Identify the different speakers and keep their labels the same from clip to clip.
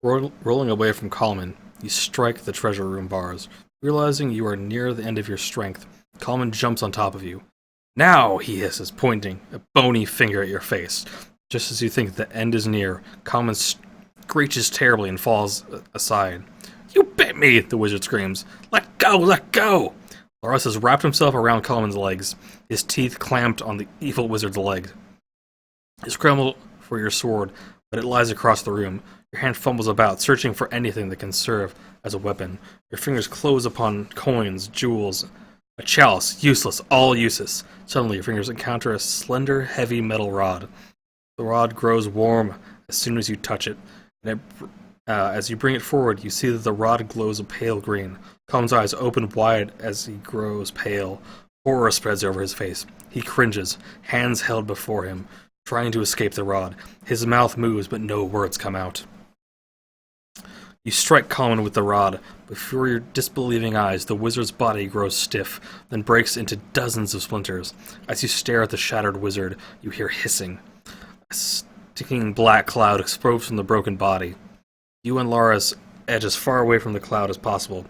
Speaker 1: Rolling away from Kalman, you strike the treasure room bars. Realizing you are near the end of your strength, Kalman jumps on top of you. Now, he hisses, pointing a bony finger at your face. Just as you think the end is near, Kalman screeches terribly and falls aside. You bit me, the wizard screams. Let go, let go! Loras has wrapped himself around Kalman's legs, his teeth clamped on the evil wizard's leg. You scramble for your sword, but it lies across the room. Your hand fumbles about, searching for anything that can serve as a weapon. Your fingers close upon coins, jewels, a chalice, useless, all useless. Suddenly, your fingers encounter a slender, heavy metal rod. The rod grows warm as soon as you touch it, and as you bring it forward, you see that the rod glows a pale green. Calm's eyes open wide as he grows pale. Horror spreads over his face. He cringes, hands held before him, trying to escape the rod. His mouth moves, but no words come out. You strike Kalman with the rod. Before your disbelieving eyes, the wizard's body grows stiff, then breaks into dozens of splinters. As you stare at the shattered wizard, you hear hissing. A sticking black cloud explodes from the broken body. You and Loras edge as far away from the cloud as possible.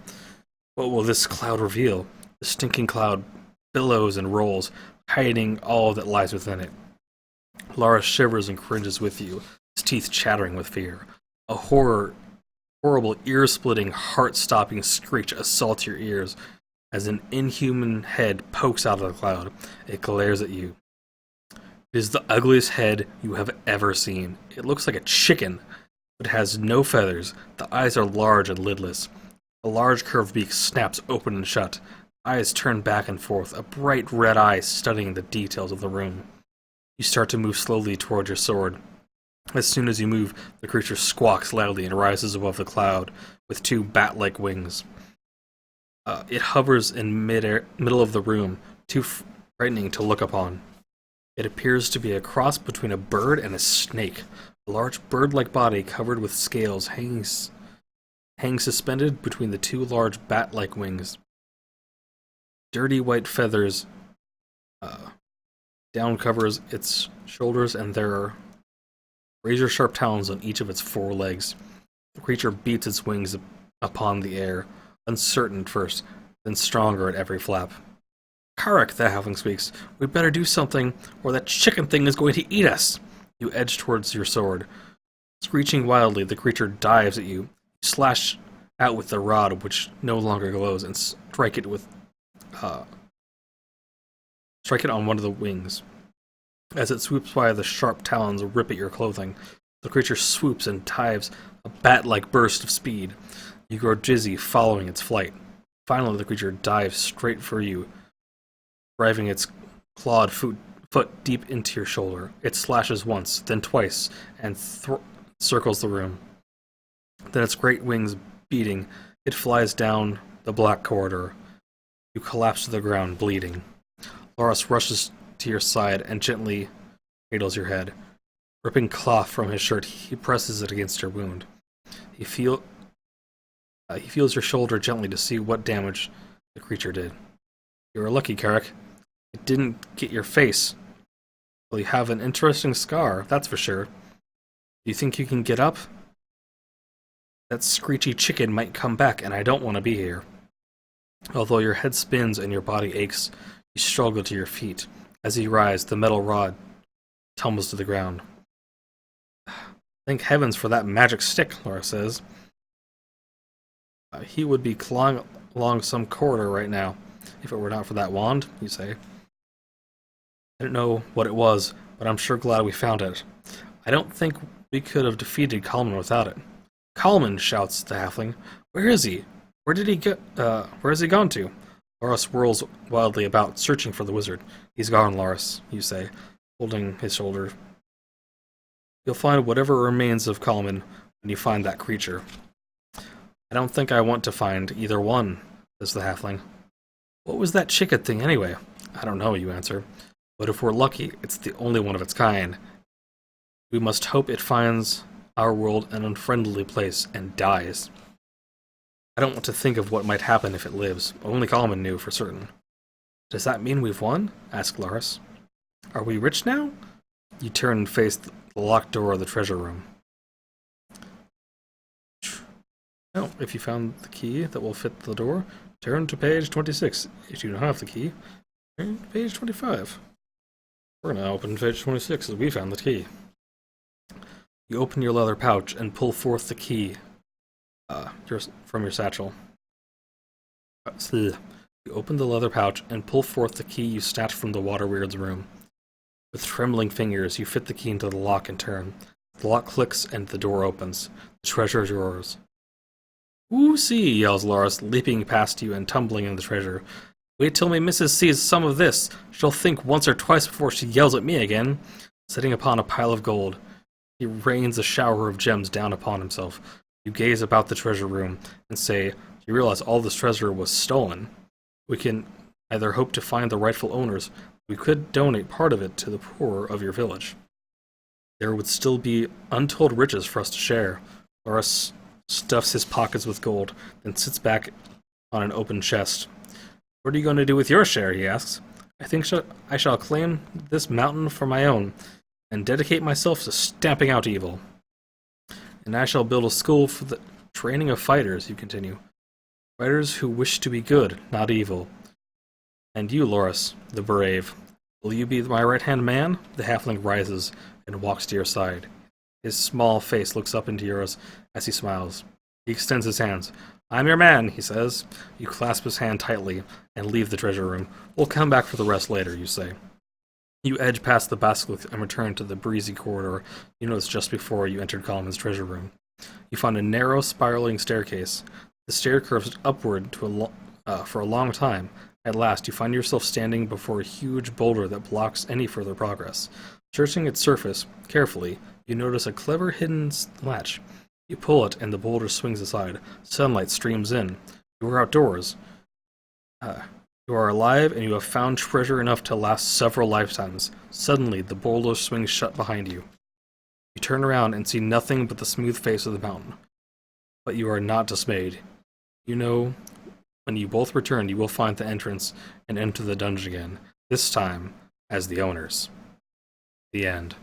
Speaker 1: What will this cloud reveal? The stinking cloud billows and rolls, hiding all that lies within it. Loras shivers and cringes with you, his teeth chattering with fear. A horrible, ear-splitting, heart-stopping screech assaults your ears as an inhuman head pokes out of the cloud. It glares at you. It is the ugliest head you have ever seen. It looks like a chicken, but it has no feathers. The eyes are large and lidless. A large curved beak snaps open and shut. Eyes turn back and forth, a bright red eye studying the details of the room. You start to move slowly toward your sword. As soon as you move, the creature squawks loudly and rises above the cloud with two bat-like wings. It hovers in middle of the room, too frightening to look upon. It appears to be a cross between a bird and a snake. A large bird-like body covered with scales hangs suspended between the two large bat-like wings. Dirty white feathers down covers its shoulders, and there are razor-sharp talons on each of its four legs. The creature beats its wings upon the air, uncertain at first, then stronger at every flap. Karak, the halfling speaks. We'd better do something, or that chicken thing is going to eat us. You edge towards your sword. Screeching wildly, the creature dives at you. You slash out with the rod, which no longer glows, and strike it on one of the wings. As it swoops by, the sharp talons rip at your clothing. The creature swoops and dives a bat-like burst of speed. You grow dizzy, following its flight. Finally, the creature dives straight for you, driving its clawed foot deep into your shoulder. It slashes once, then twice, and circles the room. Then its great wings beating, it flies down the black corridor. You collapse to the ground, bleeding. Loras rushes to your side and gently cradles your head. Ripping cloth from his shirt, he presses it against your wound. He feels your shoulder gently to see what damage the creature did. You were lucky, Karak. It didn't get your face. Well, you have an interesting scar, that's for sure. Do you think you can get up? That screechy chicken might come back, and I don't want to be here. Although your head spins and your body aches, you struggle to your feet. As you rise, the metal rod tumbles to the ground. Thank heavens for that magic stick, Loras says. He would be clawing along some corridor right now, if it were not for that wand, you say. I don't know what it was, but I'm sure glad we found it. I don't think we could have defeated Kalman without it. Kalman, shouts the halfling. Where is he? Where did he get? Where has he gone to? Loras whirls wildly about, searching for the wizard. He's gone, Loras, you say, holding his shoulder. You'll find whatever remains of Kalman when you find that creature. I don't think I want to find either one, says the halfling. What was that chicken thing anyway? I don't know, you answer. But if we're lucky, it's the only one of its kind. We must hope it finds our world an unfriendly place and dies. I don't want to think of what might happen if it lives. Only Kalman knew for certain. Does that mean we've won? Asked Loras. Are we rich now? You turn and face the locked door of the treasure room. Well, if you found the key that will fit the door, turn to page 26. If you don't have the key, turn to page 25. We're gonna open page 26 as we found the key. You open your leather pouch and pull forth the key from your satchel. You open the leather pouch and pull forth the key you snatched from the water weird's room. With trembling fingers, you fit the key into the lock and turn. The lock clicks and the door opens. The treasure is yours. Ooh, see, yells Loris, leaping past you and tumbling in the treasure. Wait till my missus sees some of this. She'll think once or twice before she yells at me again. Sitting upon a pile of gold, he rains a shower of gems down upon himself. You gaze about the treasure room and say, you realize all this treasure was stolen. We can either hope to find the rightful owners, we could donate part of it to the poor of your village. There would still be untold riches for us to share. Loris stuffs his pockets with gold, then sits back on an open chest. What are you going to do with your share, he asks. I think I shall claim this mountain for my own, and dedicate myself to stamping out evil. And I shall build a school for the training of fighters, you continue. Fighters who wish to be good, not evil. And you, Loris, the brave, will you be my right-hand man? The halfling rises and walks to your side. His small face looks up into yours as he smiles. He extends his hands. I'm your man, he says. You clasp his hand tightly and leave the treasure room. We'll come back for the rest later, you say. You edge past the basilisk and return to the breezy corridor you noticed just before you entered Coleman's treasure room. You find a narrow, spiraling staircase. The stair curves upward for a long time. At last, you find yourself standing before a huge boulder that blocks any further progress. Searching its surface carefully, you notice a clever hidden latch. You pull it, and the boulder swings aside. Sunlight streams in. You are outdoors. You are alive, and you have found treasure enough to last several lifetimes. Suddenly, the boulder swings shut behind you. You turn around and see nothing but the smooth face of the mountain. But you are not dismayed. You know, when you both return, you will find the entrance and enter the dungeon again, this time as the owners. The end.